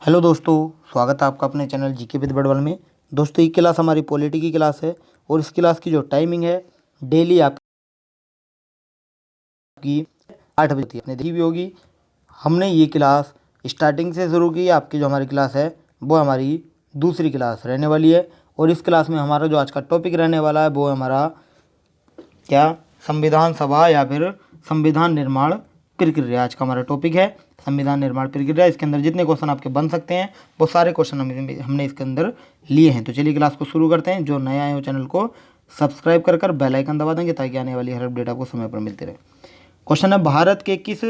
Hello दोस्तों, स्वागत है आपका अपने चैनल जीके विद बड़बल में। दोस्तों, ये क्लास हमारी पॉलिटी की क्लास है और इस क्लास की जो टाइमिंग है डेली आपकी 8 बजे होती है। आपने देखी भी होगी। हमने ये क्लास स्टार्टिंग से शुरू की। आपकी जो हमारी क्लास है वो हमारी दूसरी क्लास रहने वाली है और इस क्लास में हमारा जो आज का टॉपिक रहने वाला है वो है हमारा क्या, संविधान सभा या फिर संविधान निर्माण प्रक्रिया। आज का हमारा टॉपिक है संविधान निर्माण प्रक्रिया। इसके अंदर जितने क्वेश्चन आपके बन सकते हैं वो सारे क्वेश्चन हमने इसके अंदर लिए हैं। तो चलिए क्लास को शुरू करते हैं। जो नया है वो चैनल को सब्सक्राइब कर बेल आइकन दबा देंगे ताकि आने वाली हर अपडेट आपको समय पर मिलती रहे। क्वेश्चन है, भारत के किस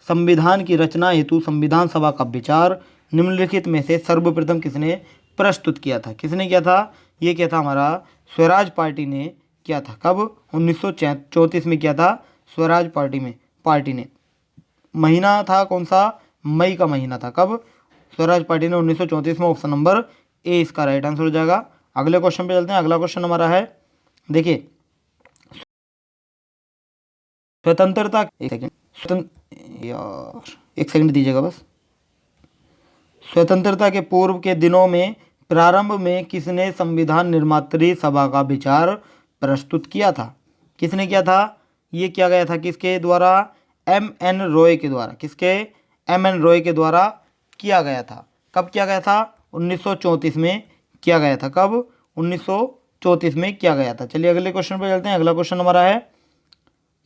संविधान की रचना हेतु संविधान सभा का विचार निम्नलिखित में से सर्वप्रथम किसने प्रस्तुत किया था? किसने किया था? ये किया था हमारा स्वराज पार्टी ने किया था। कब? 1934 में किया था स्वराज पार्टी ने। महीना था कौन सा? मई का महीना था। कब? स्वराज पार्टी ने 1934 में। ऑप्शन नंबर ए इसका राइट आंसर हो जाएगा। अगले क्वेश्चन पे चलते हैं। अगला क्वेश्चन हमारा है, देखिए, स्वतंत्रता, एक सेकंड दीजिएगा बस। स्वतंत्रता के पूर्व के दिनों में प्रारंभ में किसने संविधान निर्मात्री सभा का विचार प्रस्तुत किया था? किसने किया था? ये किया गया था किसके द्वारा? एम.एन. रॉय के द्वारा। किसके? एम.एन. रॉय के द्वारा किया गया था। कब किया गया था? 1934 में किया गया था। कब? 1934 में किया गया था। चलिए अगले क्वेश्चन पर चलते हैं। अगला क्वेश्चन हमारा है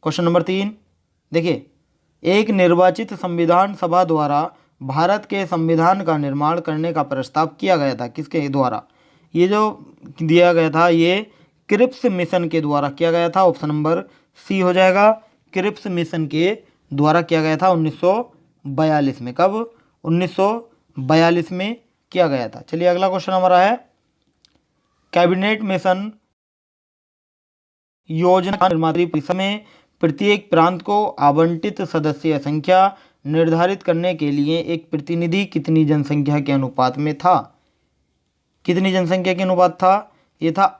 क्वेश्चन नंबर 3। देखिए, एक निर्वाचित संविधान सभा द्वारा भारत के संविधान का निर्माण करने का प्रस्ताव किया गया था। किसके द्वारा? ये जो दिया गया था ये क्रिप्स मिशन के द्वारा किया गया था। ऑप्शन नंबर सी हो जाएगा। क्रिप्स मिशन के द्वारा किया गया था 1942 में। कब? 1942 में किया गया था। चलिए अगला क्वेश्चन हमारा है, कैबिनेट मिशन योजना निर्मात्री परिषद में प्रत्येक प्रांत को आवंटित सदस्य संख्या निर्धारित करने के लिए एक प्रतिनिधि कितनी जनसंख्या के अनुपात में था? कितनी जनसंख्या के अनुपात था? ये था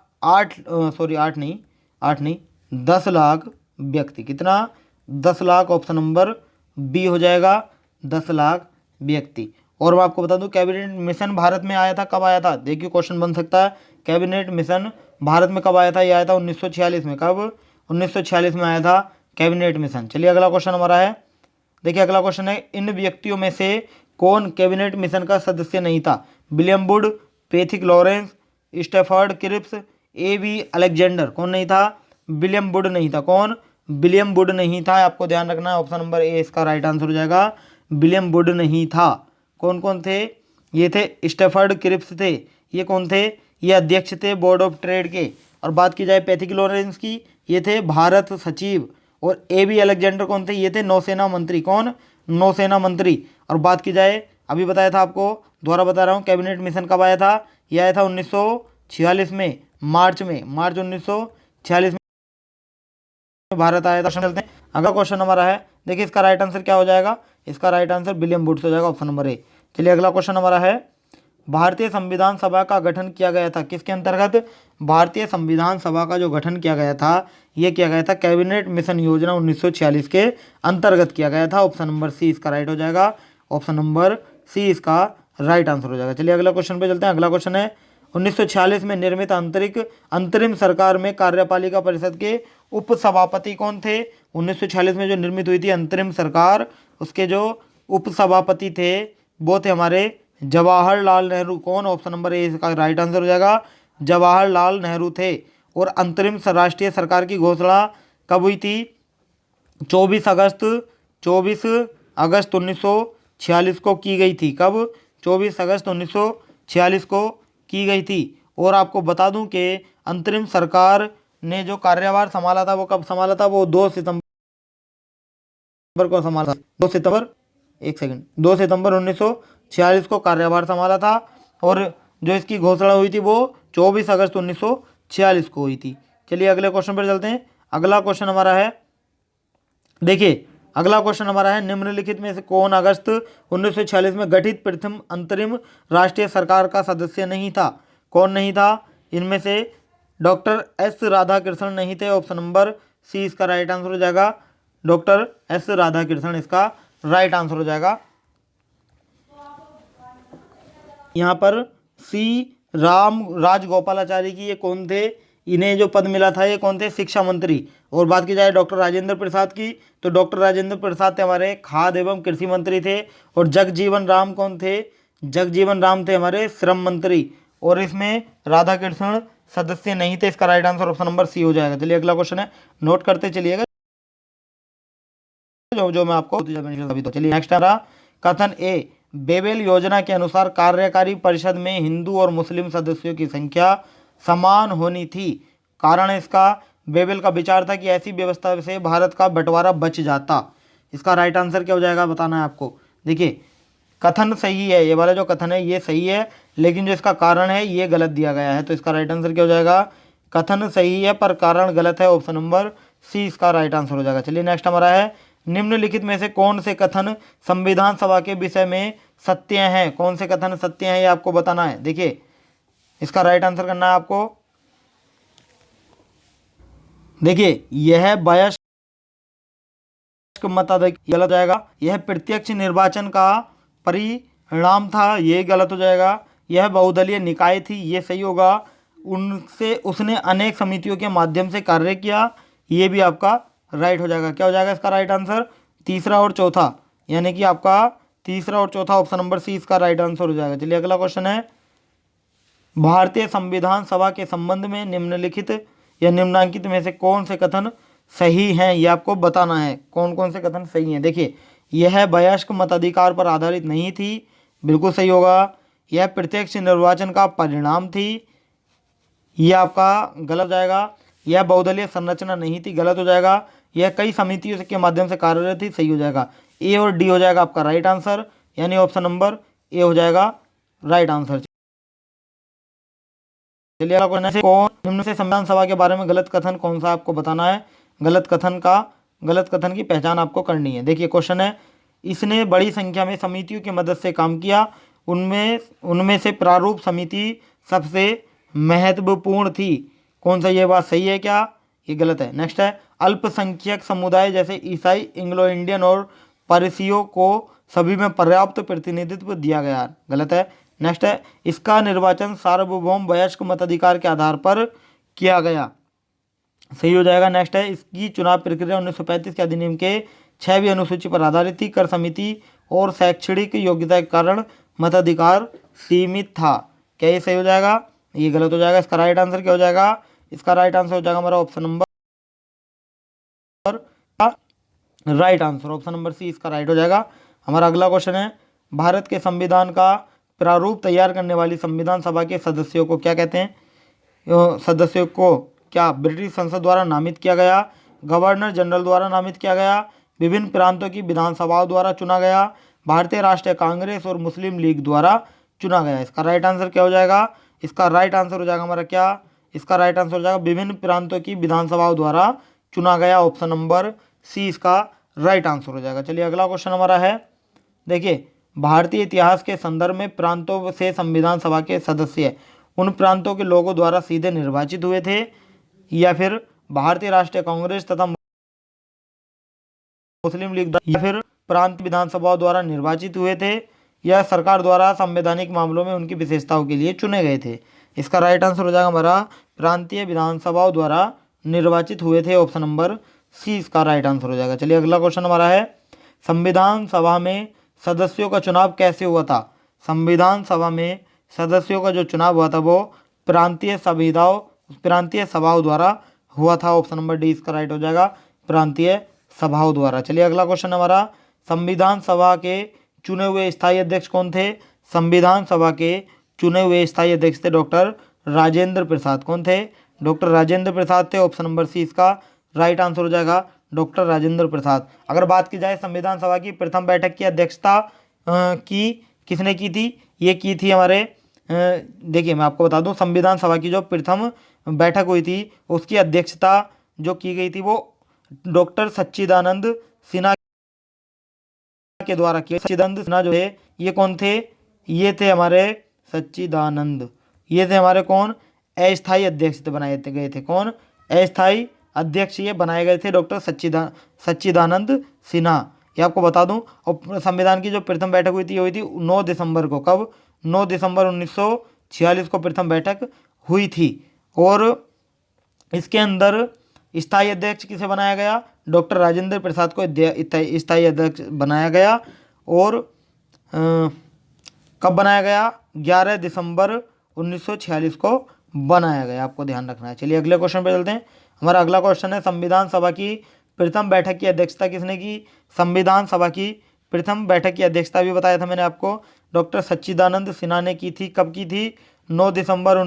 10 लाख व्यक्ति। कितना? 10 लाख। ऑप्शन नंबर बी हो जाएगा, 10 लाख व्यक्ति। और मैं आपको बता दूं, कैबिनेट मिशन भारत में आया था। कब आया था? देखिए क्वेश्चन बन सकता है, कैबिनेट मिशन भारत में कब आया था? ये आया था 1946 में। कब? 1946 में आया था कैबिनेट मिशन। चलिए अगला क्वेश्चन हमारा है, देखिए अगला क्वेश्चन है, इन व्यक्तियों में से कौन कैबिनेट मिशन का सदस्य नहीं था? William Wood, Pethick Lawrence, Stafford Cripps, A B. Alexander. कौन नहीं था? विलियम वुड नहीं था। कौन? विलियम वुड नहीं था। आपको ध्यान रखना है, ऑप्शन नंबर ए इसका राइट आंसर हो जाएगा। विलियम वुड नहीं था। कौन कौन थे? ये थे स्टैफर्ड क्रिप्स थे। ये कौन थे? ये अध्यक्ष थे बोर्ड ऑफ ट्रेड के। और बात की जाए पैथिक लॉरेंस की, ये थे भारत सचिव। और ए.बी. अलेक्जेंडर कौन थे? ये थे नौसेना मंत्री। कौन? नौसेना मंत्री। और बात की जाए, अभी बताया था आपको, दोबारा बता रहा हूँ, कैबिनेट मिशन कब आया था? यह आया था 1946 में, मार्च 1946 में भारत आया था। चलते हैं अगला क्वेश्चन हमारा है, देखिए इसका राइट आंसर क्या हो जाएगा? इसका राइट आंसर विलियम वुड हो जाएगा, ऑप्शन नंबर ए। चलिए अगला क्वेश्चन हमारा है, भारतीय संविधान सभा का गठन किया गया था किसके अंतर्गत? भारतीय संविधान सभा का जो गठन किया गया था यह किया गया था कैबिनेट मिशन योजना 1946 के अंतर्गत किया गया था। ऑप्शन नंबर सी इसका राइट हो जाएगा। ऑप्शन नंबर सी इसका राइट आंसर हो जाएगा। चलिए अगला क्वेश्चन पे चलते हैं। अगला क्वेश्चन है, 1946 में निर्मित अंतरिम सरकार में कार्यपालिका परिषद के उपसभापति कौन थे? 1946 में जो निर्मित हुई थी अंतरिम सरकार, उसके जो उपसभापति थे वो थे हमारे जवाहरलाल नेहरू। कौन? ऑप्शन नंबर ए इसका राइट आंसर हो जाएगा। जवाहरलाल नेहरू थे। और अंतरिम राष्ट्रीय सरकार की घोषणा कब हुई थी? 24 अगस्त 1946 को की गई थी। कब? 24 अगस्त 1946 को की गई थी। और आपको बता दूं कि अंतरिम सरकार ने जो कार्यभार संभाला था वो कब संभाला था? वो 2 सितंबर को संभाला था। 2 सितंबर 1946 को कार्यभार संभाला था। और जो इसकी घोषणा हुई थी वो 24 अगस्त 1946 को हुई थी। चलिए अगले क्वेश्चन पर चलते हैं। अगला क्वेश्चन हमारा है, देखिए अगला क्वेश्चन हमारा है, निम्नलिखित में से कौन अगस्त 1946 में गठित प्रथम अंतरिम राष्ट्रीय सरकार का सदस्य नहीं था? कौन नहीं था? इनमें से डॉक्टर एस राधाकृष्णन नहीं थे। ऑप्शन नंबर सी इसका राइट आंसर हो जाएगा। डॉक्टर एस राधाकृष्णन इसका राइट आंसर हो जाएगा। यहाँ पर सी राम राजगोपालाचारी की, ये कौन थे, इन्हें जो पद मिला था ये कौन थे, शिक्षा मंत्री। और बात की जाए डॉक्टर राजेंद्र प्रसाद की, तो डॉक्टर राजेंद्र प्रसाद थे हमारे खाद्य एवं कृषि मंत्री थे। और जगजीवन राम कौन थे, जगजीवन राम थे हमारे श्रम मंत्री। और इसमें राधा कृष्ण सदस्य नहीं थे। इसका right answer option number C हो जाएगा। चलिए अगला क्वेश्चन है, नोट करते चलिएगा जो जो मैं आपको अभी। तो चलिए नेक्स्ट आ रहा, कथन ए, बेबेल योजना के अनुसार कार्यकारी परिषद में हिंदू और मुस्लिम सदस्यों की संख्या समान होनी थी। कारण इसका, बेबेल का विचार था कि ऐसी व्यवस्था से भारत का बंटवारा बच जाता। इसका राइट आंसर क्या हो जाएगा बताना है आपको। देखिए कथन सही है, ये वाला जो कथन है ये सही है, लेकिन जो इसका कारण है ये गलत दिया गया है। तो इसका राइट आंसर क्या हो जाएगा, कथन सही है पर कारण गलत है, ऑप्शन नंबर सी इसका राइट आंसर हो जाएगा। चलिए नेक्स्ट हमारा है, निम्नलिखित में से कौन से कथन संविधान सभा के विषय में सत्य हैं, कौन से कथन सत्य हैं ये आपको बताना है। देखिए इसका राइट आंसर करना है आपको। देखिए यह वयस्क मताधिकार गलत हो जाएगा। यह प्रत्यक्ष निर्वाचन का परिणाम था, ये गलत हो जाएगा। यह बहुदलीय निकाय थी, ये सही होगा। उनसे उसने अनेक समितियों के माध्यम से कार्य किया, ये भी आपका राइट हो जाएगा। क्या हो जाएगा इसका राइट आंसर, तीसरा और चौथा, यानी कि आपका तीसरा और चौथा ऑप्शन नंबर सी इसका राइट आंसर हो जाएगा। चलिए अगला क्वेश्चन है, भारतीय संविधान सभा के संबंध में निम्नलिखित या निम्नांकित में से कौन से कथन सही हैं, ये आपको बताना है कौन कौन से कथन सही हैं। देखिए यह वयस्क मताधिकार पर आधारित नहीं थी, बिल्कुल सही होगा। यह प्रत्यक्ष निर्वाचन का परिणाम थी, यह आपका गलत हो जाएगा। यह बहुदलीय संरचना नहीं थी, गलत हो जाएगा। यह कई समितियों के माध्यम से कार्यरत थी, सही हो जाएगा। ए और डी हो जाएगा आपका राइट आंसर, यानी ऑप्शन नंबर ए हो जाएगा राइट आंसर। चलिए कौन निम्न से संविधान सभा के बारे में गलत कथन कौन सा आपको बताना है। गलत कथन की पहचान आपको करनी है। देखिए क्वेश्चन है, इसने बड़ी संख्या में समितियों की मदद से काम किया, उनमें से प्रारूप समिति सबसे महत्वपूर्ण थी। कौन सा, ये बात सही है क्या, ये गलत है। नेक्स्ट है, अल्पसंख्यक समुदाय जैसे ईसाई, एंग्लो इंडियन और पारसियों को सभी में पर्याप्त प्रतिनिधित्व दिया गया, गलत है। नेक्स्ट है, इसका निर्वाचन सार्वभौम वयस्क मताधिकार के आधार पर किया गया, सही हो जाएगा। नेक्स्ट है, इसकी चुनाव प्रक्रिया 1935 के अधिनियम के 6वीं अनुसूची पर आधारित थी। कर समिति और शैक्षणिक योग्यता के कारण मताधिकार सीमित था। क्या ये सही हो जाएगा, ये गलत हो जाएगा। इसका राइट आंसर क्या हो जाएगा, इसका राइट आंसर हो जाएगा हमारा option number right answer, option number C इसका राइट हो जाएगा। हमारा अगला क्वेश्चन है, भारत के संविधान का प्रारूप तैयार करने वाली संविधान सभा के सदस्यों को क्या कहते हैं। सदस्यों को क्या ब्रिटिश संसद द्वारा नामित किया गया, गवर्नर जनरल द्वारा नामित किया गया, विभिन्न प्रांतों की विधानसभाओं द्वारा चुना गया, भारतीय राष्ट्रीय कांग्रेस और मुस्लिम लीग द्वारा चुना गया। इसका राइट आंसर क्या हो जाएगा, इसका राइट आंसर हो जाएगा हमारा क्या, इसका राइट आंसर हो जाएगा विभिन्न प्रांतों की विधानसभाओं द्वारा चुना गया, ऑप्शन नंबर सी इसका राइट आंसर हो जाएगा। चलिए अगला क्वेश्चन हमारा है, देखिए भारतीय इतिहास के संदर्भ में प्रांतों से संविधान सभा के सदस्य उन प्रांतों के लोगों द्वारा सीधे निर्वाचित हुए थे या फिर भारतीय राष्ट्रीय कांग्रेस तथा मुस्लिम लीग या फिर प्रांत विधानसभाओं द्वारा निर्वाचित हुए थे या सरकार द्वारा संवैधानिक मामलों में उनकी विशेषताओं के लिए चुने गए थे। इसका राइट आंसर हो जाएगा हमारा प्रांतीय विधानसभाओं द्वारा निर्वाचित हुए थे, ऑप्शन नंबर सी इसका राइट आंसर हो जाएगा। चलिए अगला क्वेश्चन हमारा है, संविधान सभा में सदस्यों का चुनाव कैसे हुआ था। संविधान सभा में सदस्यों का जो चुनाव हुआ था वो प्रांतीय सभाओं द्वारा हुआ था, ऑप्शन नंबर डी इसका राइट हो जाएगा, प्रांतीय सभाओं द्वारा। चलिए अगला क्वेश्चन हमारा, संविधान सभा के चुने हुए स्थायी अध्यक्ष कौन थे। संविधान सभा के चुने हुए स्थायी अध्यक्ष थे डॉक्टर राजेंद्र प्रसाद। कौन थे, डॉक्टर राजेंद्र प्रसाद थे, ऑप्शन नंबर सी इसका राइट आंसर हो जाएगा, डॉक्टर राजेंद्र प्रसाद। अगर बात की जाए संविधान सभा की प्रथम बैठक की अध्यक्षता किसने की थी, ये की थी हमारे देखिए मैं आपको बता दूं, संविधान सभा की जो प्रथम बैठक हुई थी उसकी अध्यक्षता जो की गई थी वो डॉक्टर सच्चिदानंद सिन्हा के द्वारा की। सच्चिदानंद सिन्हा जो है ये कौन थे, ये थे हमारे सच्चिदानंद, ये थे हमारे कौन, अस्थायी अध्यक्ष बनाए गए थे। कौन, अस्थायी अध्यक्ष ये बनाए गए थे डॉक्टर सच्चिदानंद सिन्हा। ये आपको बता दूं। और संविधान की जो प्रथम बैठक हुई थी 9 दिसंबर को, कब, 9 दिसंबर 1946 को प्रथम बैठक हुई थी। और इसके अंदर स्थायी अध्यक्ष किसे बनाया गया? डॉक्टर राजेंद्र प्रसाद को स्थायी अध्यक्ष बनाया गया। और कब बनाया गया? 11 दिसंबर 1946 को बनाया गया, आपको ध्यान रखना है। चलिए अगले क्वेश्चन पे चलते हैं। हमारा अगला क्वेश्चन है, संविधान सभा की प्रथम बैठक की अध्यक्षता किसने की? संविधान सभा की प्रथम बैठक की अध्यक्षता भी बताया था मैंने आपको, डॉक्टर सच्चिदानंद सिन्हा ने की थी। कब की थी? 9 दिसंबर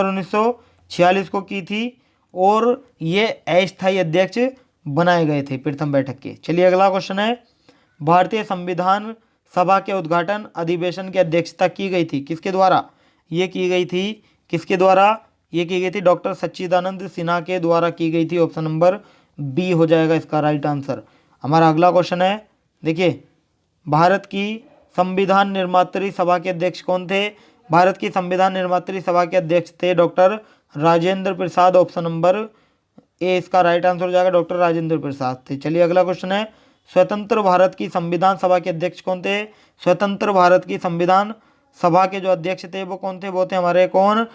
1946 को की थी। और ये अस्थायी अध्यक्ष बनाए गए थे प्रथम बैठक के। चलिए अगला क्वेश्चन है, भारतीय संविधान सभा के उद्घाटन अधिवेशन की अध्यक्षता की गई थी किसके द्वारा? ये की गई थी किसके द्वारा? ये की गई थी डॉक्टर सच्चिदानंद सिन्हा के द्वारा की गई थी। ऑप्शन नंबर बी हो जाएगा इसका राइट आंसर। हमारा अगला क्वेश्चन है, देखिए, भारत की संविधान निर्मात्री सभा के अध्यक्ष कौन थे? भारत की संविधान निर्मात्री सभा के अध्यक्ष थे doctor Rajendra Prasad. Option number A इसका राइट आंसर हो जाएगा, डॉक्टर राजेंद्र प्रसाद थे। चलिए अगला क्वेश्चन है, स्वतंत्र भारत की संविधान सभा के अध्यक्ष कौन थे? स्वतंत्र भारत की संविधान सभा के जो अध्यक्ष थे वो कौन थे? वो थे हमारे कौन?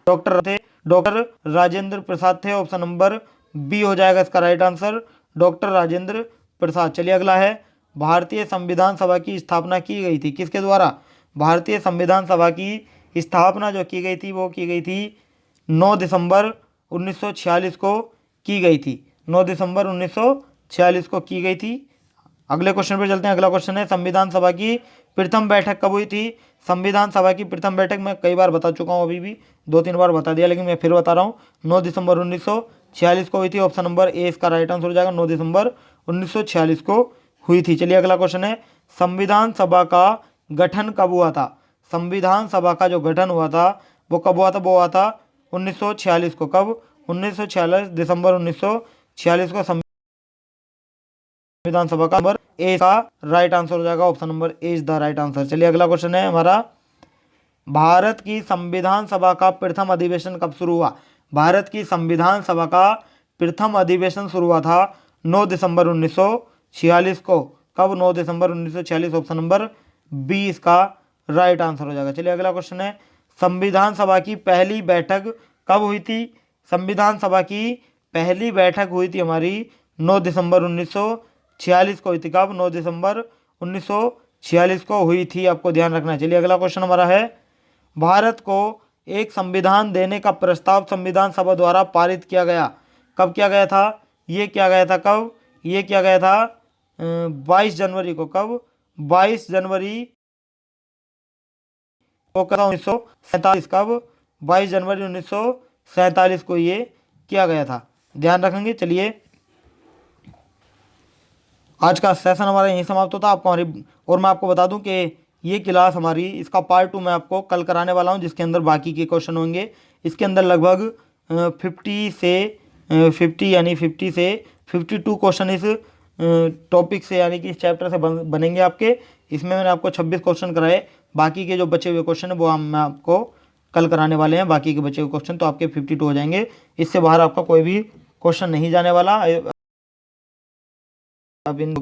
डॉक्टर राजेंद्र प्रसाद थे। ऑप्शन नंबर बी हो जाएगा इसका right answer, doctor Rajendra Prasad. चलिए अगला है, भारतीय संविधान सभा की स्थापना की गई थी किसके द्वारा? भारतीय संविधान सभा की स्थापना जो की गई थी वो की गई थी 9 दिसंबर 1946 को की गई थी। 9 दिसंबर 1946 को की गई थी। अगले क्वेश्चन पर चलते हैं। अगला क्वेश्चन है, संविधान सभा की प्रथम बैठक कब हुई थी? संविधान सभा की प्रथम बैठक मैं कई बार बता चुका हूँ, अभी भी 2-3 बार बता दिया, लेकिन मैं फिर बता रहा हूँ। 9 दिसंबर 1946 को हुई थी। ऑप्शन नंबर ए इसका राइट आंसर हो जाएगा, 9 दिसंबर 1946 को हुई थी। चलिए अगला क्वेश्चन है, संविधान सभा का गठन कब हुआ था? संविधान सभा का जो गठन हुआ था वो कब हुआ था? वो हुआ था 1946 को। कब? 1946 दिसंबर 1946 को संविधान सभा का नंबर ए का राइट आंसर हो जाएगा। Option number A is the right answer. चलिए अगला क्वेश्चन है हमारा, भारत की संविधान सभा का प्रथम अधिवेशन कब शुरू हुआ? भारत की संविधान सभा का प्रथम अधिवेशन शुरू हुआ था 9 दिसंबर 1946 को। कब? 9 दिसंबर 1946। ऑप्शन नंबर बी इसका राइट आंसर हो जाएगा। चलिए अगला क्वेश्चन है, संविधान सभा की पहली बैठक कब हुई थी? संविधान सभा की पहली बैठक हुई थी हमारी 9 दिसंबर 1946 को हुई थी। कब? 9 दिसंबर 1946 को हुई थी, आपको ध्यान रखना है। चलिए अगला क्वेश्चन हमारा है, भारत को एक संविधान देने का प्रस्ताव संविधान सभा द्वारा पारित किया गया। कब किया गया था? ये किया गया था कब? ये किया गया था 22 जनवरी को। कब? 22 जनवरी को 1947। कब? 22 जनवरी 1947 को ये किया गया था, ध्यान रखेंगे। चलिए आज का सेशन हमारा यहीं समाप्त होता है। आपको हमारी, और मैं आपको बता दूं कि ये क्लास हमारी, इसका पार्ट 2 मैं आपको कल कराने वाला हूं, जिसके अंदर बाकी के क्वेश्चन होंगे। इसके अंदर लगभग 50 से 52 क्वेश्चन इस टॉपिक से, यानी कि इस चैप्टर से बनेंगे आपके। इसमें मैंने आपको 26 क्वेश्चन कराए, बाकी के जो बचे हुए क्वेश्चन है वो मैं आपको कल कराने वाले हैं। बाकी के बचे हुए क्वेश्चन तो आपके 52 हो जाएंगे, इससे बाहर आपका कोई भी क्वेश्चन नहीं जाने वाला। अब इन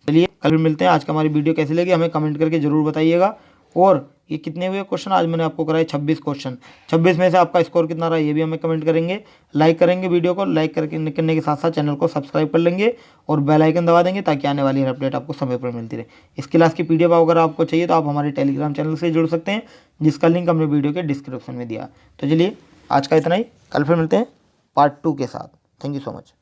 चलिए कल फिर मिलते हैं। आज का हमारी वीडियो कैसी लगी हमें कमेंट करके जरूर बताइएगा। और ये कितने हुए क्वेश्चन आज मैंने आपको कराए? 26 क्वेश्चन। 26 में से आपका स्कोर कितना रहा ये भी हमें कमेंट करेंगे। लाइक करेंगे वीडियो को, लाइक करने के साथ साथ चैनल को सब्सक्राइब कर लेंगे और बेल आइकन दबा देंगे, ताकि आने वाली हर अपडेट आपको समय पर मिलती रहे। इस क्लास की PDF अगर आपको चाहिए तो आप हमारे टेलीग्राम चैनल से जुड़ सकते हैं, जिसका लिंक हमने वीडियो के डिस्क्रिप्शन में दिया। तो चलिए आज का इतना ही, कल फिर मिलते हैं पार्ट 2 के साथ। Thank you so much.